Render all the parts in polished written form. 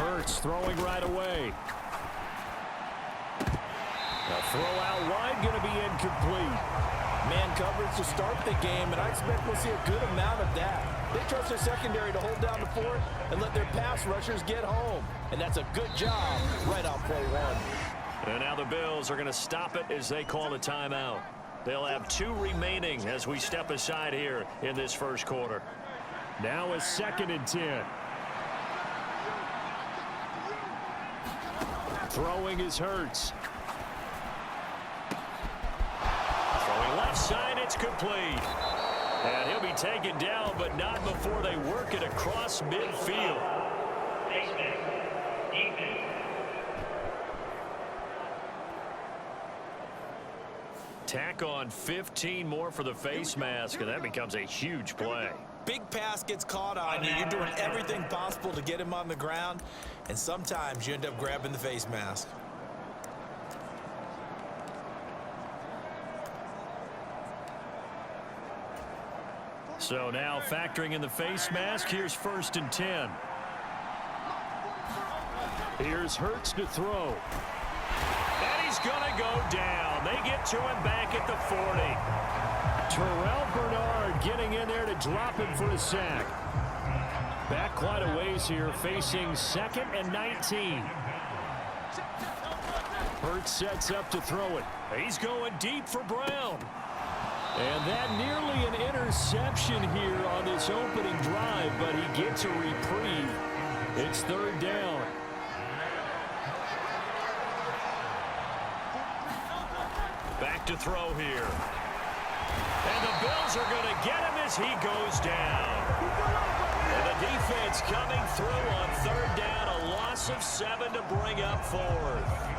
Hurts throwing right away. A throw out wide going to be incomplete. Man coverage to start the game, and I expect we'll see a good amount of that. They trust their secondary to hold down the fort and let their pass rushers get home. And that's a good job right on play one. And now the Bills are going to stop it as they call a timeout. They'll have 2 remaining as we step aside here in this first quarter. Now a 2nd and 10. Throwing is Hurts. Throwing left side, it's complete. And he'll be taken down, but not before they work it across midfield. Tack on 15 more for the face mask, and that becomes a huge play. Big pass gets caught on you. You're doing everything possible to get him on the ground, and sometimes you end up grabbing the face mask. So now factoring in the face mask, here's 1st and 10. Here's Hurts to throw. And he's going to go down. They get to him back at the 40. Terrell Bernard getting in there to drop him for a sack. Back quite a ways here, facing 2nd and 19. Hurts sets up to throw it. He's going deep for Brown. And that nearly an interception here on this opening drive, but he gets a reprieve. It's 3rd down. Back to throw here. And the Bills are going to get him as he goes down. And the defense coming through on 3rd down, a loss of 7 to bring up 4th.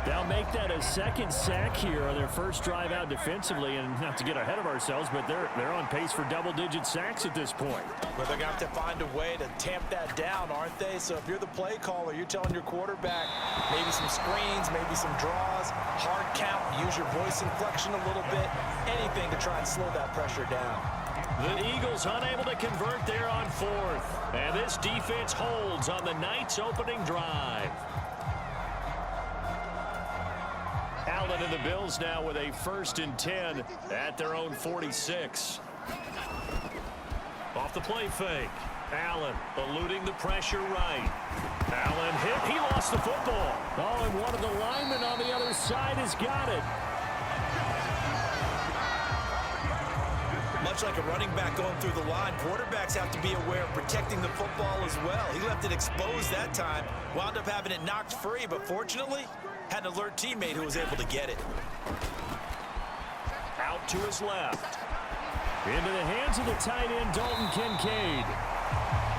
They'll make that a 2nd sack here on their first drive out defensively, and not to get ahead of ourselves, but they're on pace for double-digit sacks at this point. But they're going to have to find a way to tamp that down, aren't they? So if you're the play caller, you're telling your quarterback maybe some screens, maybe some draws, hard count, use your voice inflection a little bit, anything to try and slow that pressure down. The Eagles unable to convert there on 4th, and this defense holds on the night's opening drive. Allen and the Bills now with a 1st and 10 at their own 46. Off the play fake. Allen eluding the pressure right. Allen hit. He lost the football. Oh, and one of the linemen on the other side has got it. Much like a running back going through the line, quarterbacks have to be aware of protecting the football as well. He left it exposed that time, wound up having it knocked free, but fortunately, had an alert teammate who was able to get it. Out to his left. Into the hands of the tight end, Dalton Kincaid.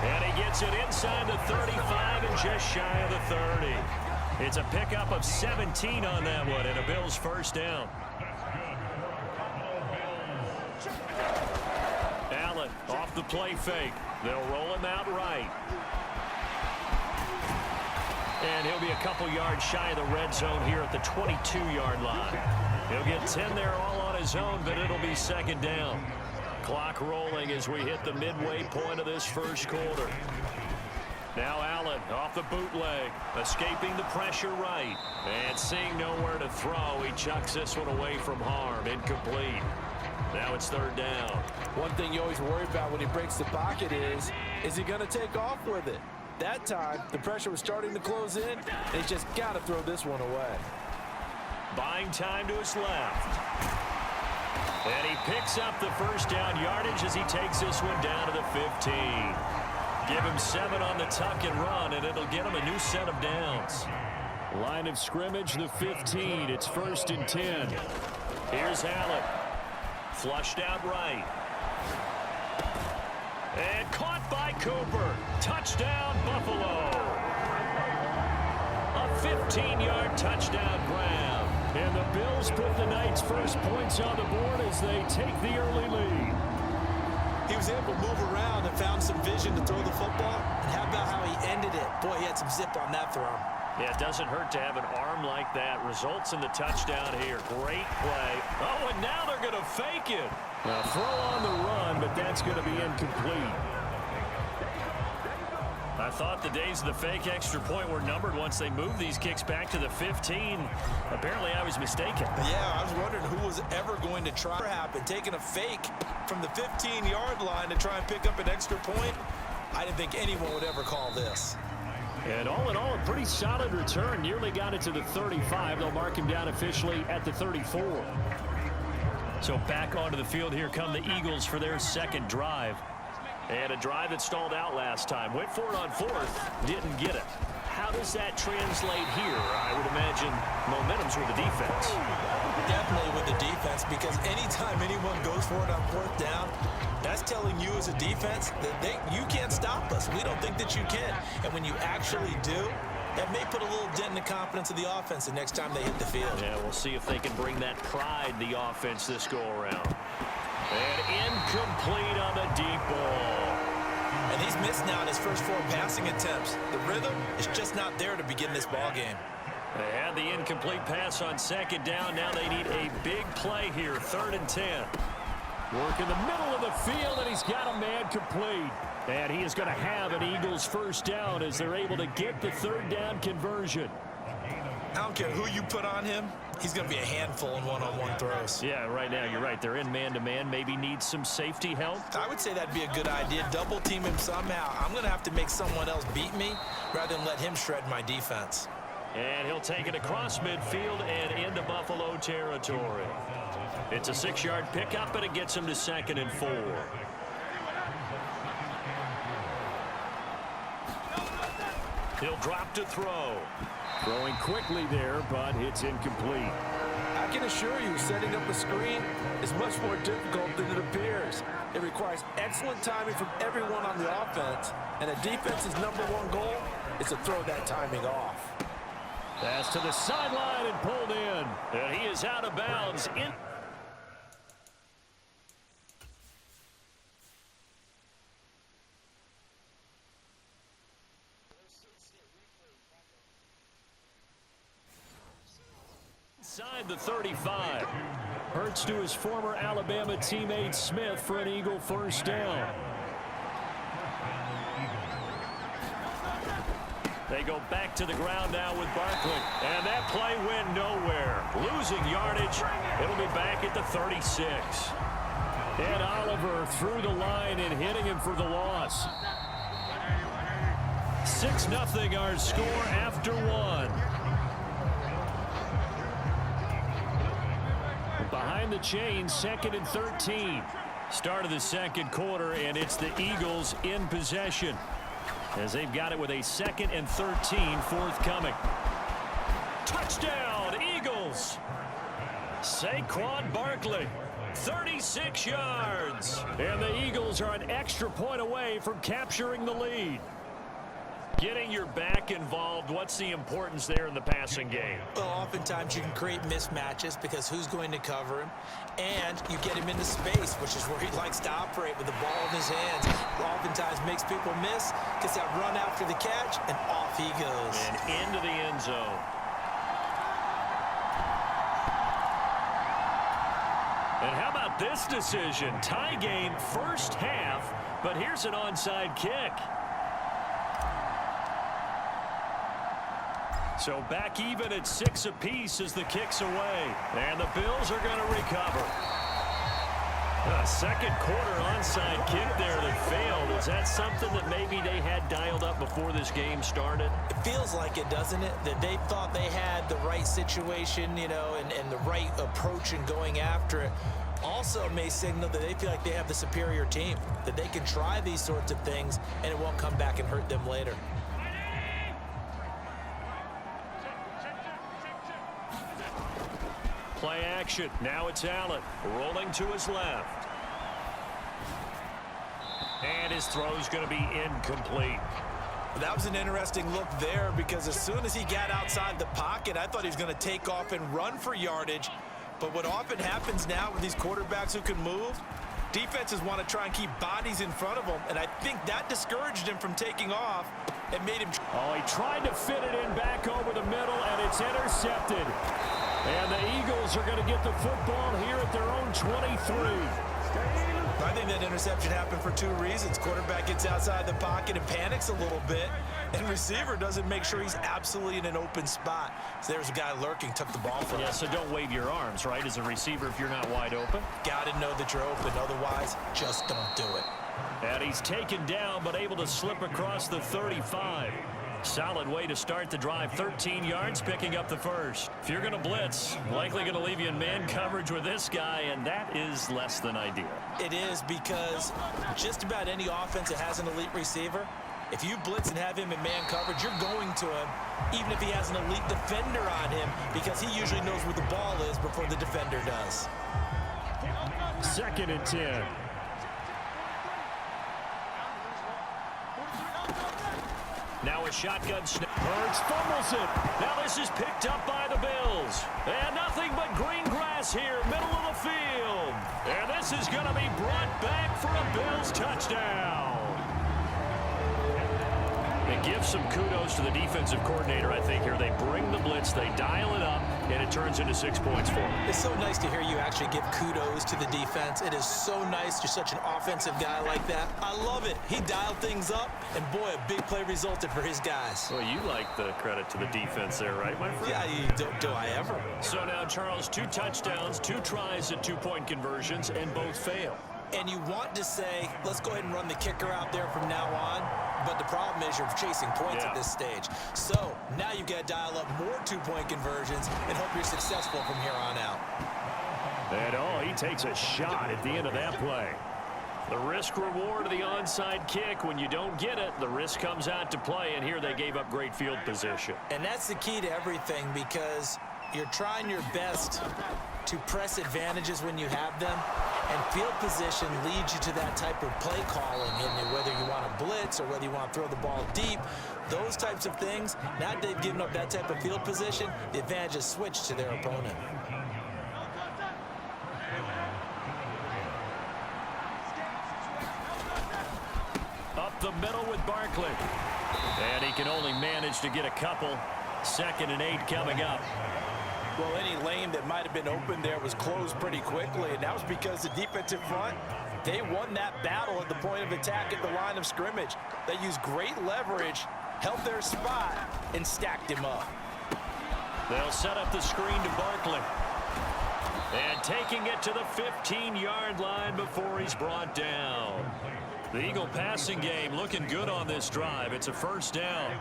And he gets it inside the 35 and just shy of the 30. It's a pickup of 17 on that one, and a Bills 1st down. Allen off the play fake. They'll roll him out right. And he'll be a couple yards shy of the red zone here at the 22-yard line. He'll get 10 there all on his own, but it'll be 2nd down. Clock rolling as we hit the midway point of this first quarter. Now Allen off the bootleg, escaping the pressure right. And seeing nowhere to throw, he chucks this one away from harm. Incomplete. Now it's 3rd down. One thing you always worry about when he breaks the pocket is he going to take off with it? That time, the pressure was starting to close in, and he's just got to throw this one away. Buying time to his left. And he picks up the 1st down yardage as he takes this one down to the 15. Give him 7 on the tuck and run, and it'll get him a new set of downs. Line of scrimmage, the 15. It's 1st and 10. Here's Allen. Flushed out right. And caught by Cooper. Touchdown, Buffalo. A 15-yard touchdown grab. And the Bills put the night's first points on the board as they take the early lead. He was able to move around and found some vision to throw the football. And how about how he ended it? Boy, he had some zip on that throw. Yeah, it doesn't hurt to have an arm like that. Results in the touchdown here. Great play. Oh, and now they're going to fake it. Now throw on the run, but that's going to be incomplete. A thought the days of the fake extra point were numbered once they moved these kicks back to the 15. Apparently, I was mistaken. Yeah, I was wondering who was ever going to try to happen. Taking a fake from the 15-yard line to try and pick up an extra point. I didn't think anyone would ever call this. And all in all, a pretty solid return. Nearly got it to the 35. They'll mark him down officially at the 34. So back onto the field, here come the Eagles for their second drive. And a drive that stalled out last time. Went for it on fourth, didn't get it. How does that translate here? I would imagine momentum's with the defense. Definitely with the defense, because anytime anyone goes for it on fourth down, that's telling you as a defense that you can't stop us. We don't think that you can. And when you actually do, that may put a little dent in the confidence of the offense the next time they hit the field. Yeah, we'll see if they can bring that pride, the offense, this go-around. And incomplete on the deep ball. And he's missed now in his first 4 passing attempts. The rhythm is just not there to begin this ball game. They had the incomplete pass on second down. Now they need a big play here, 3rd and 10. Work in the middle of the field, and he's got a man complete. And he is going to have an Eagles first down as they're able to get the 3rd down conversion. I don't care who you put on him. He's going to be a handful in one-on-one throws. Yeah, right now, you're right. They're in man-to-man. Maybe needs some safety help. I would say that'd be a good idea. Double team him somehow. I'm going to have to make someone else beat me rather than let him shred my defense. And he'll take it across midfield and into Buffalo territory. It's a 6-yard pickup, and it gets him to 2nd and 4. He'll drop to throw. Throwing quickly there, but it's incomplete. I can assure you, setting up a screen is much more difficult than it appears. It requires excellent timing from everyone on the offense, and a defense's #1 goal is to throw that timing off. Pass to the sideline and pulled in. And he is out of bounds. Inside the 35. Hurts to his former Alabama teammate Smith for an Eagle first down. They go back to the ground now with Barkley. And that play went nowhere. Losing yardage. It'll be back at the 36. And Oliver through the line and hitting him for the loss. 6-0 our score after 1. Behind the chains, 2nd and 13. Start of the second quarter, and it's the Eagles in possession as they've got it with a 2nd and 13 forthcoming. Touchdown, Eagles! Saquon Barkley, 36 yards. And the Eagles are an extra point away from capturing the lead. Getting your back involved, what's the importance there in the passing game? Well, oftentimes you can create mismatches because who's going to cover him, and you get him into space, which is where he likes to operate with the ball in his hands. Oftentimes makes people miss, gets that run after the catch, and off he goes. And into the end zone. And how about this decision? Tie game first half, but here's an onside kick. So back even at 6 apiece as the kick's away. And the Bills are going to recover. A second quarter onside kick there that failed. Is that something that maybe they had dialed up before this game started? It feels like it, doesn't it? That they thought they had the right situation, you know, and the right approach in going after it. Also may signal that they feel like they have the superior team, that they can try these sorts of things and it won't come back and hurt them later. Play action. Now it's Allen rolling to his left. And his throw's going to be incomplete. That was an interesting look there because as soon as he got outside the pocket, I thought he was going to take off and run for yardage. But what often happens now with these quarterbacks who can move, defenses want to try and keep bodies in front of them, and I think that discouraged him from taking off and made him... Oh, he tried to fit it in back over the middle, and it's intercepted. And the Eagles are going to get the football here at their own 23. I think that interception happened for two reasons. Quarterback gets outside the pocket and panics a little bit, and receiver doesn't make sure he's absolutely in an open spot. So there's a guy lurking, took the ball from him. Yeah, so don't wave your arms, right, as a receiver if you're not wide open. Got to know that you're open. Otherwise, just don't do it. And he's taken down, but able to slip across the 35. Solid way to start the drive. 13 yards, picking up the first. If you're going to blitz, likely going to leave you in man coverage with this guy, and that is less than ideal. It is, because just about any offense that has an elite receiver, if you blitz and have him in man coverage, you're going to him, even if he has an elite defender on him, because he usually knows where the ball is before the defender does. 2nd and 10. Now a shotgun snap. Hurts fumbles it. Now this is picked up by the Bills. And nothing but green grass here, middle of the field. And this is going to be brought back for a Bills touchdown. It gives some kudos to the defensive coordinator, I think, here. They bring the blitz, they dial it up, and it turns into 6 points for them. It's so nice to hear you actually give kudos to the defense. It is so nice. You're such an offensive guy like that. I love it. He dialed things up, and boy, a big play resulted for his guys. Well, you like the credit to the defense there, right, my friend? Yeah, do I ever? So now, Charles, 2 touchdowns, 2 tries at 2-point conversions, and both fail. And you want to say, let's go ahead and run the kicker out there from now on. But the problem is you're chasing points at this stage. So now you've got to dial up more 2-point conversions and hope you're successful from here on out. And he takes a shot at the end of that play. The risk reward of the onside kick. When you don't get it, the risk comes out to play. And here they gave up great field position. And that's the key to everything, because you're trying your best to press advantages when you have them, and field position leads you to that type of play calling, and whether you want to blitz or whether you want to throw the ball deep, those types of things. Now that they've given up that type of field position, the advantage is switched to their opponent. Up the middle with Barkley, and he can only manage to get a couple. 2nd and 8 coming up. Well, any lane that might have been open there was closed pretty quickly, and that was because the defensive front, they won that battle at the point of attack at the line of scrimmage. They used great leverage, held their spot, and stacked him up. They'll set up the screen to Barkley. And taking it to the 15-yard line before he's brought down. The Eagle passing game looking good on this drive. It's a first down.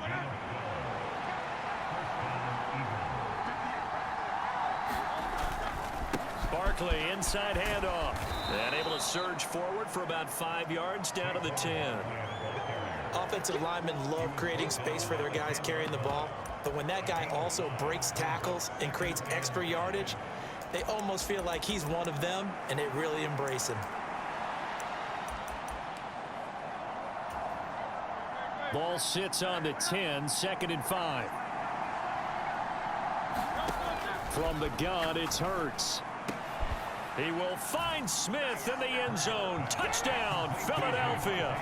Barkley, inside handoff. And able to surge forward for about 5 yards down to the 10. Offensive linemen love creating space for their guys carrying the ball, but when that guy also breaks tackles and creates extra yardage, they almost feel like he's one of them, and they really embrace him. Ball sits on the 10, 2nd and 5. From the gun, it's Hurts. He will find Smith in the end zone. Touchdown, Philadelphia.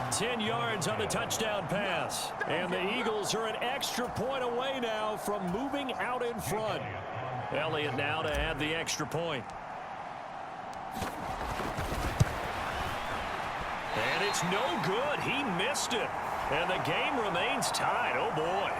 10 yards on the touchdown pass. And the Eagles are an extra point away now from moving out in front. Elliott now to add the extra point. And it's no good. He missed it. And the game remains tied. Oh, boy.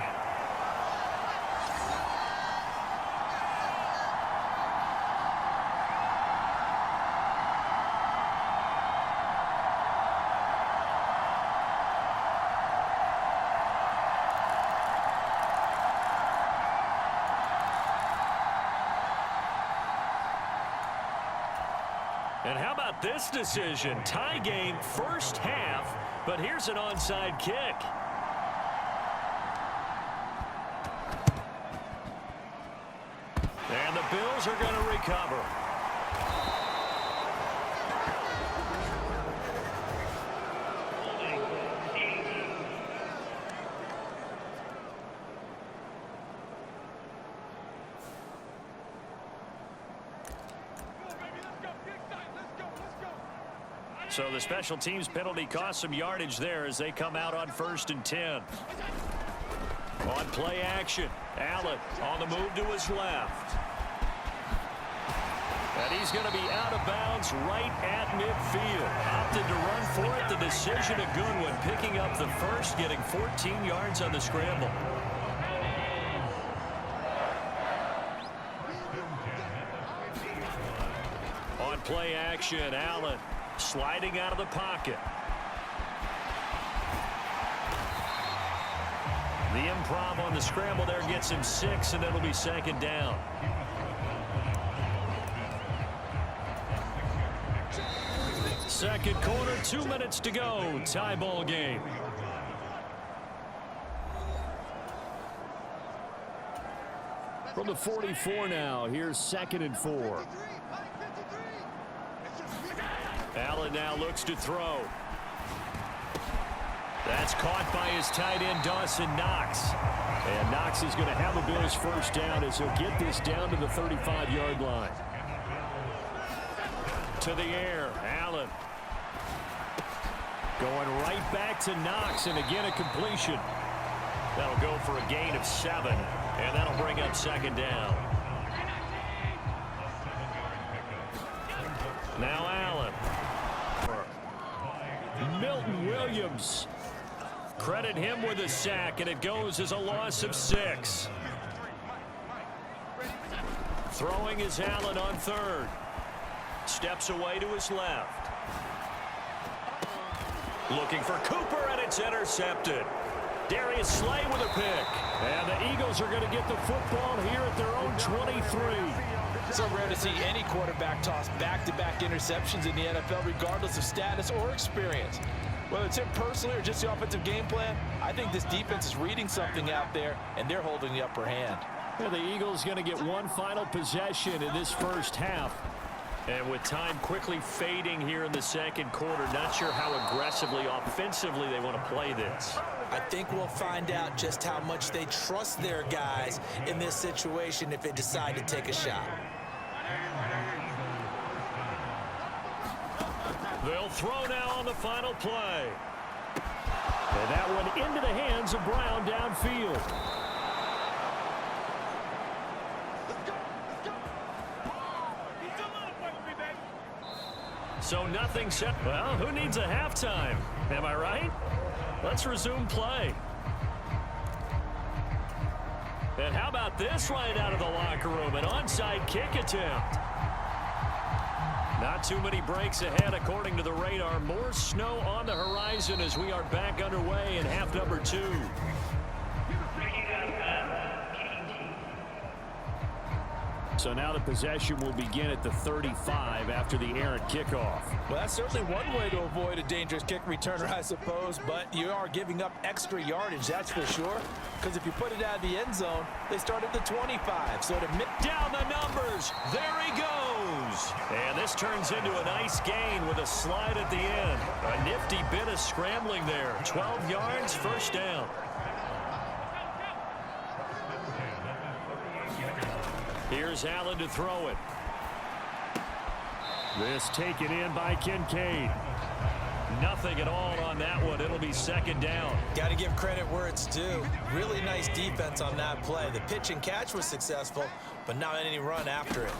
And how about this decision? Tie game first half, but here's an onside kick. And the Bills are going to recover. So the special teams penalty cost some yardage there as they come out on 1st and 10. On play action, Allen on the move to his left. And he's going to be out of bounds right at midfield. Opted to run for it. The decision a good one. Picking up the first, getting 14 yards on the scramble. On play action, Allen sliding out of the pocket. The improv on the scramble there gets him 6, and it'll be second down. Second quarter, 2 minutes to go. Tie ball game. From the 44 now, here's 2nd and 4. Allen now looks to throw. That's caught by his tight end, Dawson Knox. And Knox is going to have a Bills first down as he'll get this down to the 35-yard line. To the air, Allen. Going right back to Knox, and again a completion. That'll go for a gain of 7, and that'll bring up second down. Now Allen. Milton Williams. Credit him with a sack, and it goes as a loss of 6. Throwing is Allen on 3rd. Steps away to his left. Looking for Cooper, and it's intercepted. Darius Slay with a pick. And the Eagles are going to get the football here at their own 23. So rare to see any quarterback toss back-to-back interceptions in the NFL, regardless of status or experience. Whether it's him personally or just the offensive game plan, I think this defense is reading something out there, and they're holding the upper hand. Well, the Eagles going to get one final possession in this first half. And with time quickly fading here in the second quarter, not sure how aggressively, offensively they want to play this. I think we'll find out just how much they trust their guys in this situation if they decide to take a shot. They'll throw now on the final play. And that one into the hands of Brown downfield. So nothing set. Well, who needs a halftime? Am I right? Let's resume play. And how about this right out of the locker room? An onside kick attempt. Not too many breaks ahead according to the radar. More snow on the horizon as we are back underway in half number 2. So now the possession will begin at the 35 after the errant kickoff. Well, that's certainly one way to avoid a dangerous kick returner, I suppose, but you are giving up extra yardage, that's for sure. Because if you put it out of the end zone, they start at the 25. So to down the numbers, there he goes. And this turns into a nice gain with a slide at the end. A nifty bit of scrambling there. 12 yards, first down. Here's Allen to throw it. This taken in by Kincaid. Nothing at all on that one. It'll be second down. Got to give credit where it's due. Really nice defense on that play. The pitch and catch was successful, but not any run after it.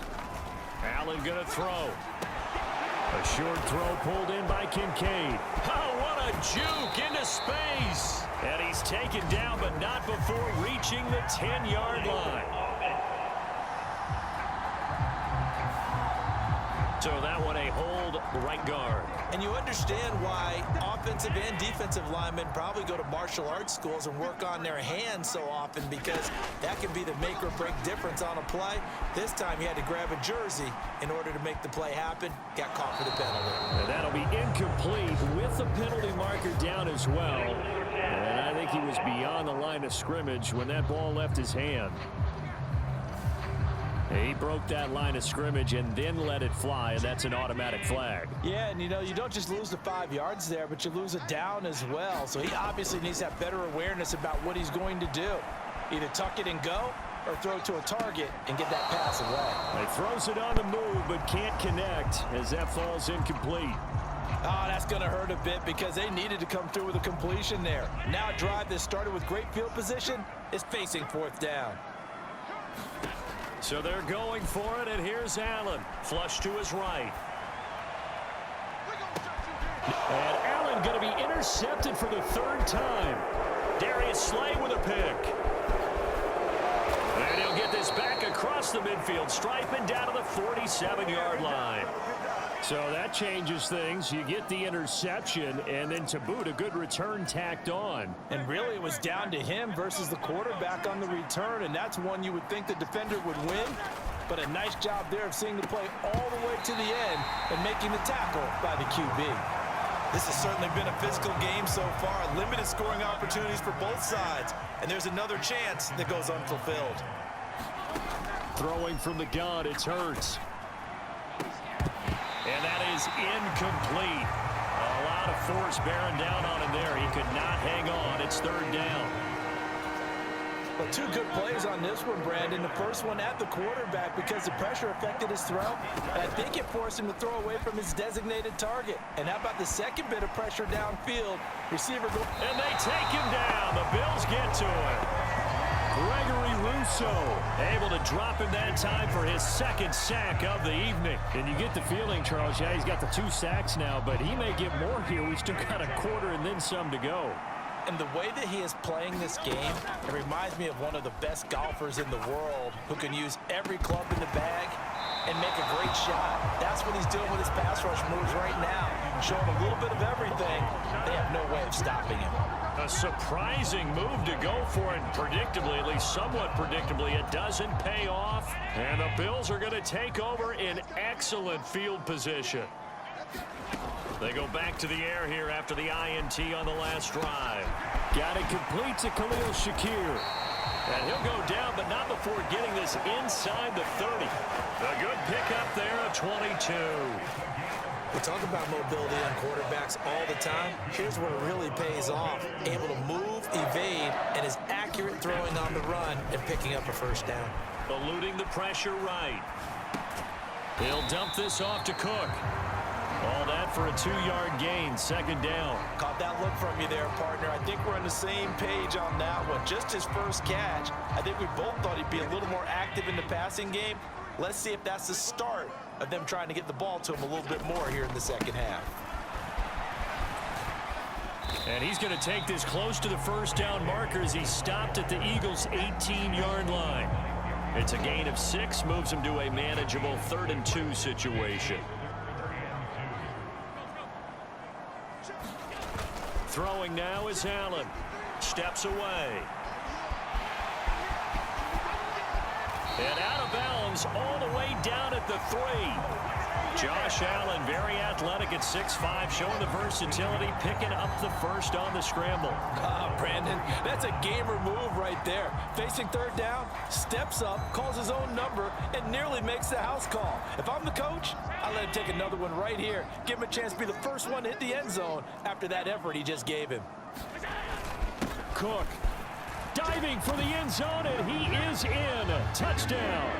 Allen going to throw. A short throw pulled in by Kincaid. Oh, what a juke into space. And he's taken down, but not before reaching the 10-yard line. So that one a hold right guard. And you understand why offensive and defensive linemen probably go to martial arts schools and work on their hands so often, because that can be the make or break difference on a play. This time he had to grab a jersey in order to make the play happen. Got caught for the penalty. And that'll be incomplete with the penalty marker down as well. And I think he was beyond the line of scrimmage when that ball left his hand. He broke that line of scrimmage and then let it fly, and that's an automatic flag. Yeah, and you know, you don't just lose the 5 yards there, but you lose it down as well. So he obviously needs to have better awareness about what he's going to do. Either tuck it and go, or throw it to a target and get that pass away. He throws it on the move, but can't connect as that falls incomplete. Oh, that's going to hurt a bit because they needed to come through with a completion there. Now a drive that started with great field position is facing fourth down. So they're going for it, and here's Allen. Flush to his right. And Allen going to be intercepted for the third time. Darius Slay with a pick. And he'll get this back across the midfield stripe and down to the 47-yard line. So that changes things. You get the interception, and then to boot, a good return tacked on. And really, it was down to him versus the quarterback on the return, and that's one you would think the defender would win. But a nice job there of seeing the play all the way to the end and making the tackle by the QB. This has certainly been a physical game so far. Limited scoring opportunities for both sides. And there's another chance that goes unfulfilled. Throwing from the gun, it's Hurts. And that is incomplete. A lot of force bearing down on him there. He could not hang on. It's third down. Well, two good plays on this one, Brandon. The first one at the quarterback because the pressure affected his throw. And I think it forced him to throw away from his designated target. And how about the second bit of pressure downfield? Receiver go. And they take him down. The Bills get to it. Gregory Rousseau able to drop him that time for his second sack of the evening. And you get the feeling, Charles, yeah, he's got the 2 sacks now, but he may get more here. We still got a quarter and then some to go. And the way that he is playing this game, it reminds me of one of the best golfers in the world who can use every club in the bag and make a great shot. That's what he's doing with his pass rush moves right now. Showing a little bit of everything. They have no way of stopping him. A surprising move to go for it, and predictably, at least somewhat predictably, it doesn't pay off. And the Bills are going to take over in excellent field position. They go back to the air here after the INT on the last drive. Got it complete to Khalil Shakir. And he'll go down, but not before getting this inside the 30. A good pickup there of 22. We talk about mobility on quarterbacks all the time. Here's where it really pays off. Able to move, evade, and is accurate throwing on the run and picking up a first down. Eluding the pressure right. He'll dump this off to Cook. All that for a 2-yard gain, second down. Caught that look from you there, partner. I think we're on the same page on that one. Just his first catch. I think we both thought he'd be a little more active in the passing game. Let's see if that's the start of them trying to get the ball to him a little bit more here in the second half. And he's going to take this close to the first down marker as he stopped at the Eagles' 18-yard line. It's a gain of 6, moves him to a manageable 3rd and 2 situation. Throwing now is Allen. Steps away. And out of bounds all the way down at the 3. Josh Allen, very athletic at 6'5", showing the versatility, picking up the first on the scramble. Brandon, that's a gamer move right there. Facing third down, steps up, calls his own number, and nearly makes the house call. If I'm the coach, I let him take another one right here. Give him a chance to be the first one to hit the end zone after that effort he just gave him. Cook diving for the end zone, and he is in. Touchdown.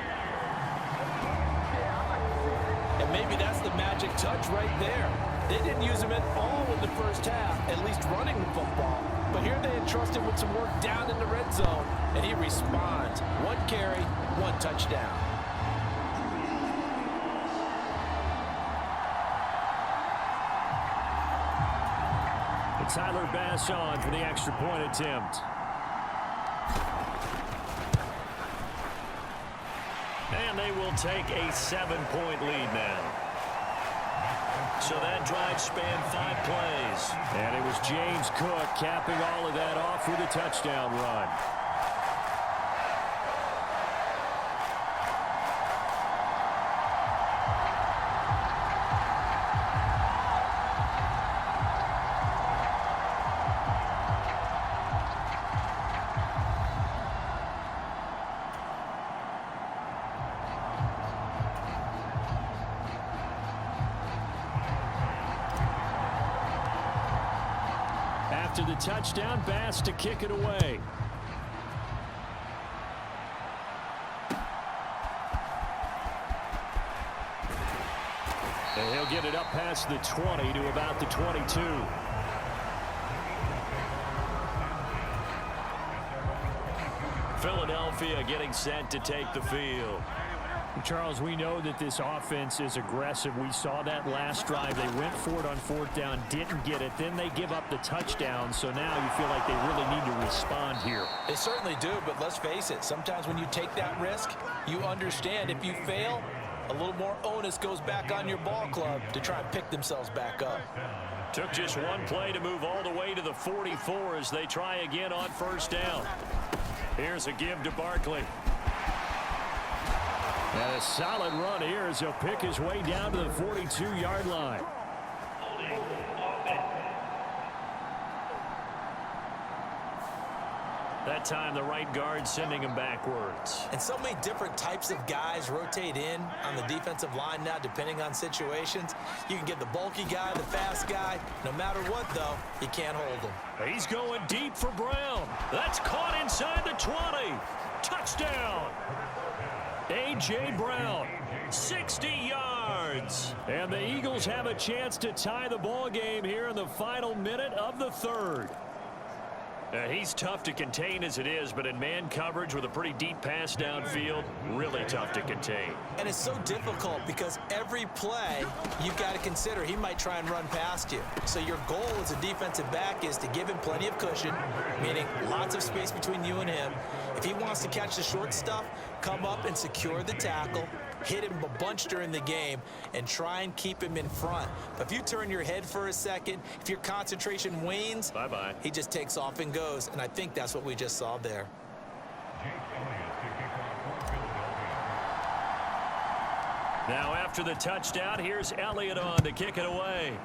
And maybe that's the magic touch right there. They didn't use him at all in the first half, at least running the football. But here they entrust him with some work down in the red zone, and he responds. 1 carry, 1 touchdown. Tyler Bass on for the extra point attempt. And they will take a 7-point lead now. So that drive spanned 5 plays. And it was James Cook capping all of that off with a touchdown run. After the touchdown, Bass to kick it away. And he'll get it up past the 20 to about the 22. Philadelphia getting set to take the field. Charles, we know that this offense is aggressive. We saw that last drive. They went for it on fourth down, didn't get it. Then they give up the touchdown. So now you feel like they really need to respond here. They certainly do, but let's face it. Sometimes when you take that risk, you understand if you fail, a little more onus goes back on your ball club to try and pick themselves back up. Took just one play to move all the way to the 44 as they try again on first down. Here's a give to Barkley. And a solid run here as he'll pick his way down to the 42-yard line. That time the right guard sending him backwards. And so many different types of guys rotate in on the defensive line now depending on situations. You can get the bulky guy, the fast guy. No matter what, though, you can't hold him. He's going deep for Brown. That's caught inside the 20. Touchdown. A.J. Brown, 60 yards. And the Eagles have a chance to tie the ball game here in the final minute of the third. He's tough to contain as it is, but in man coverage with a pretty deep pass downfield, really tough to contain. And it's so difficult because every play you've got to consider he might try and run past you. So your goal as a defensive back is to give him plenty of cushion, meaning lots of space between you and him. If he wants to catch the short stuff, come up and secure the tackle, hit him a bunch during the game, and try and keep him in front. But if you turn your head for a second, if your concentration wanes, bye-bye. He just takes off and goes, and I think that's what we just saw there. Now after the touchdown, here's Elliott on to kick it away.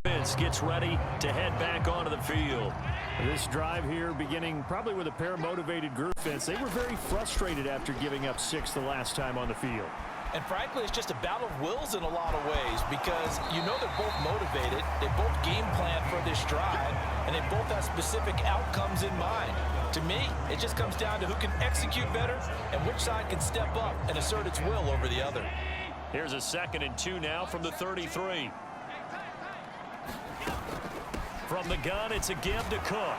Vince gets ready to head back onto the field. This drive here beginning probably with a pair of motivated group. Vince, they were very frustrated after giving up 6 the last time on the field. And frankly, it's just a battle of wills in a lot of ways because you know they're both motivated, they both game plan for this drive, and they both have specific outcomes in mind. To me, it just comes down to who can execute better and which side can step up and assert its will over the other. Here's a 2nd and 2 now from the 33. From the gun, it's a give to Cook.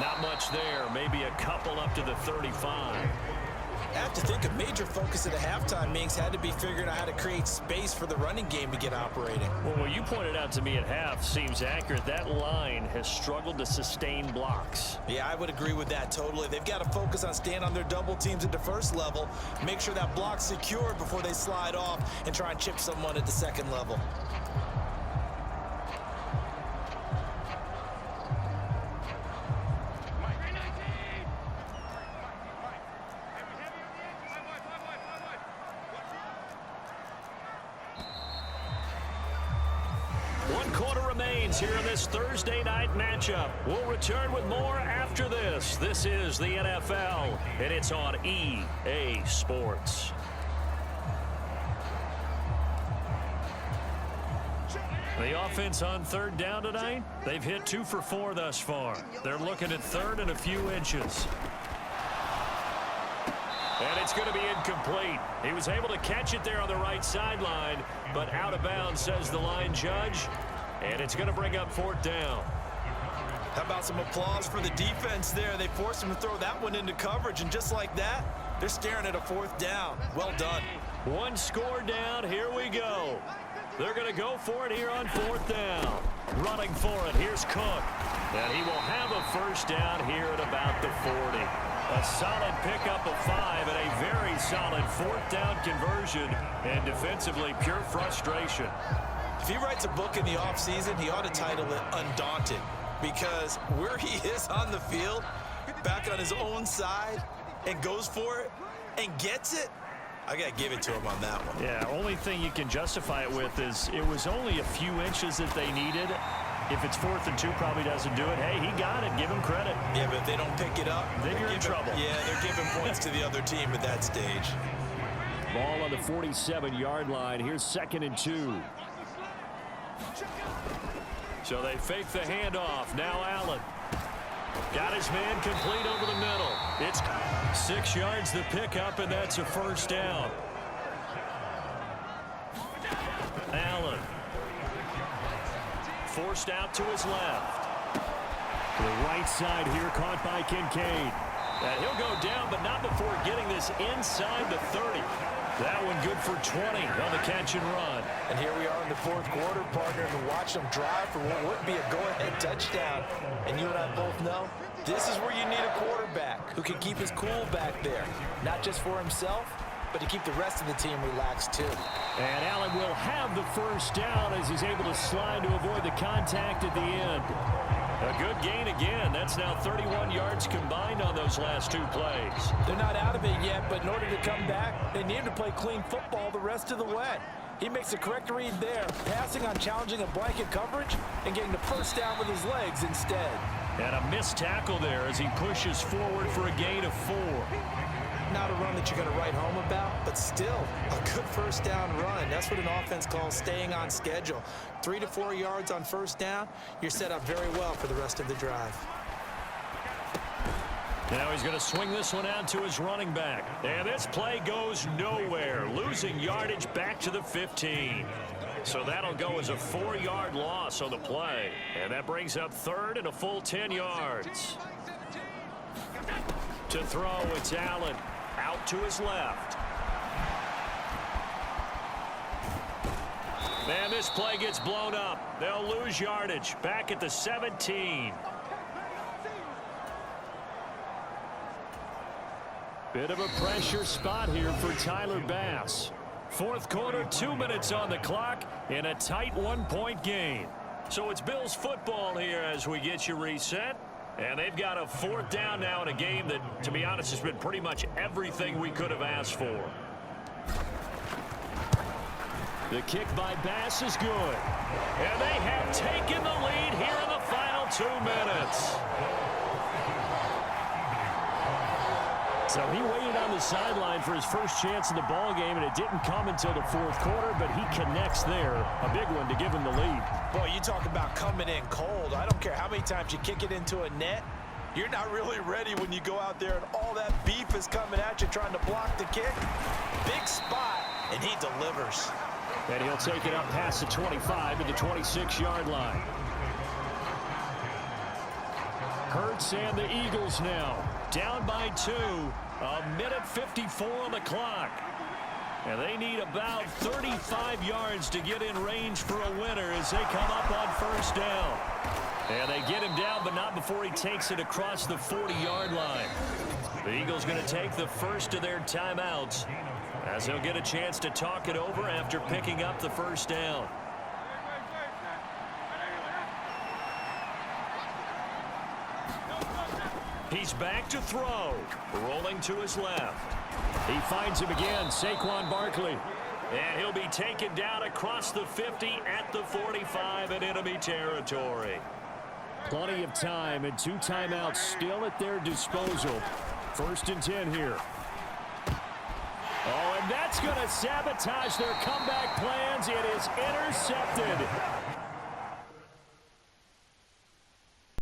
Not much there, maybe a couple up to the 35. I have to think a major focus at the halftime meetings had to be figuring out how to create space for the running game to get operating. Well, what you pointed out to me at half seems accurate. That line has struggled to sustain blocks. Yeah, I would agree with that totally. They've got to focus on staying on their double teams at the first level, make sure that block's secured before they slide off and try and chip someone at the second level. Here in this Thursday night matchup. We'll return with more after this. This is the NFL, and it's on EA Sports. The offense on 3rd down tonight, they've hit 2 for 4 thus far. They're looking at 3rd and a few inches. And it's going to be incomplete. He was able to catch it there on the right sideline, but out of bounds, says the line judge. And it's going to bring up 4th down. How about some applause for the defense there? They forced him to throw that one into coverage, and just like that, they're staring at a 4th down. Well done. 1 score down. Here we go. They're going to go for it here on 4th down. Running for it. Here's Cook. And he will have a 1st down here at about the 40. A solid pickup of 5 and a very solid 4th down conversion. And defensively, pure frustration. If he writes a book in the offseason, he ought to title it Undaunted, because where he is on the field, back on his own side, and goes for it and gets it, I got to give it to him on that one. Yeah, only thing you can justify it with is it was only a few inches that they needed. If it's 4th and 2, probably doesn't do it. Hey, he got it. Give him credit. Yeah, but if they don't pick it up, then you're in trouble. Yeah, they're giving points to the other team at that stage. Ball on the 47-yard line. Here's 2nd and 2. So they fake the handoff. Now Allen. Got his man complete over the middle. It's 6 yards the pickup, and that's a 1st down. Allen. Forced out to his left. To the right side here, caught by Kincaid. And he'll go down, but not before getting this inside the 30. That one good for 20 on the catch and run. And here we are in the fourth quarter, partner, and watch them drive for what would be a go-ahead touchdown. And you and I both know this is where you need a quarterback who can keep his cool back there, not just for himself, but to keep the rest of the team relaxed too. And Allen will have the first down as he's able to slide to avoid the contact at the end. A good gain again. That's now 31 yards combined on those last two plays. They're not out of it yet, but in order to come back, they need to play clean football the rest of the way. He makes the correct read there, passing on challenging a blanket coverage and getting the first down with his legs instead. And a missed tackle there as he pushes forward for a gain of 4. Not a run that you're going to write home about, but still a good first down run. That's what an offense calls staying on schedule. 3 to 4 yards on first down, you're set up very well for the rest of the drive. Now he's going to swing this one out to his running back. And this play goes nowhere, losing yardage back to the 15. So that'll go as a 4-yard loss on the play. And that brings up third and a full 10 yards. To throw, it's Allen. Out to his left. And this play gets blown up. They'll lose yardage back at the 17. Bit of a pressure spot here for Tyler Bass. Fourth quarter, 2 minutes on the clock in a tight 1-point game. So it's Bills football here as we get you reset. And they've got a fourth down now in a game that, to be honest, has been pretty much everything we could have asked for. The kick by Bass is good. And they have taken the lead here in the final 2 minutes. So he waited on the sideline for his first chance in the ball game, and it didn't come until the fourth quarter, but he connects there. A big one to give him the lead. Boy, you talk about coming in cold. I don't care how many times you kick it into a net. You're not really ready when you go out there and all that beef is coming at you trying to block the kick. Big spot, and he delivers. And he'll take it up past the 25 to the 26-yard line. Hurts and the Eagles now down by 2. A minute 54 on the clock. And they need about 35 yards to get in range for a winner as they come up on first down. And they get him down, but not before he takes it across the 40-yard line. The Eagles going to take the first of their timeouts as they'll get a chance to talk it over after picking up the first down. He's back to throw. Rolling to his left. He finds him again, Saquon Barkley. And he'll be taken down across the 50 at the 45 in enemy territory. Plenty of time and 2 timeouts still at their disposal. First and 10 here. Oh, and that's going to sabotage their comeback plans. It is intercepted.